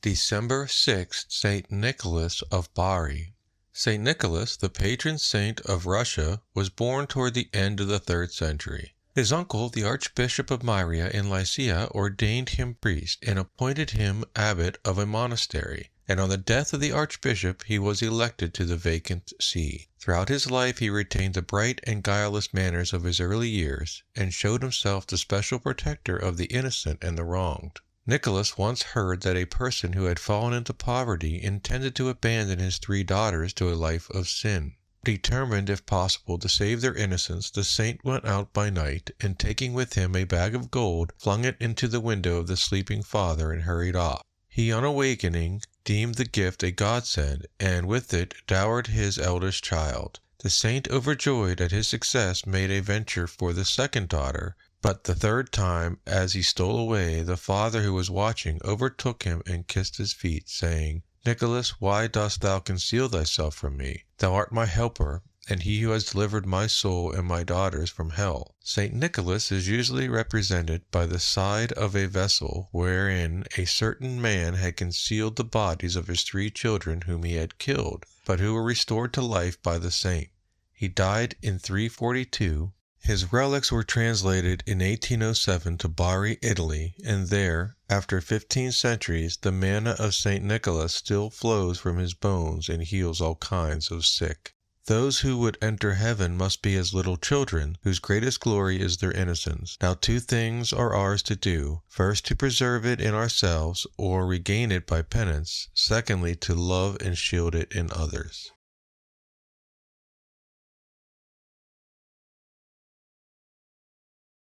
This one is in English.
December 6th, Saint Nicholas of Bari. Saint Nicholas, the patron saint of Russia, was born toward the end of the 3rd century. His uncle, the Archbishop of Myra in Lycia, ordained him priest and appointed him abbot of a monastery, and on the death of the archbishop he was elected to the vacant see. Throughout his life he retained the bright and guileless manners of his early years, and showed himself the special protector of the innocent and the wronged. Nicholas once heard that a person who had fallen into poverty intended to abandon his 3 daughters to a life of sin. Determined, if possible, to save their innocence, the saint went out by night, and taking with him a bag of gold, flung it into the window of the sleeping father and hurried off. He, on awakening, deemed the gift a godsend, and with it dowered his eldest child. The saint, overjoyed at his success, made a venture for the 2nd daughter, but the 3rd time, as he stole away, the father who was watching overtook him and kissed his feet, saying, "Nicholas, why dost thou conceal thyself from me? Thou art my helper, and he who has delivered my soul and my daughters from hell." Saint Nicholas is usually represented by the side of a vessel wherein a certain man had concealed the bodies of his 3 children whom he had killed, but who were restored to life by the saint. He died in 342. His relics were translated in 1807 to Bari, Italy, and there, after 15 centuries, the manna of St. Nicholas still flows from his bones and heals all kinds of sick. Those who would enter heaven must be as little children, whose greatest glory is their innocence. Now 2 things are ours to do. First, to preserve it in ourselves, or regain it by penance. Secondly, to love and shield it in others.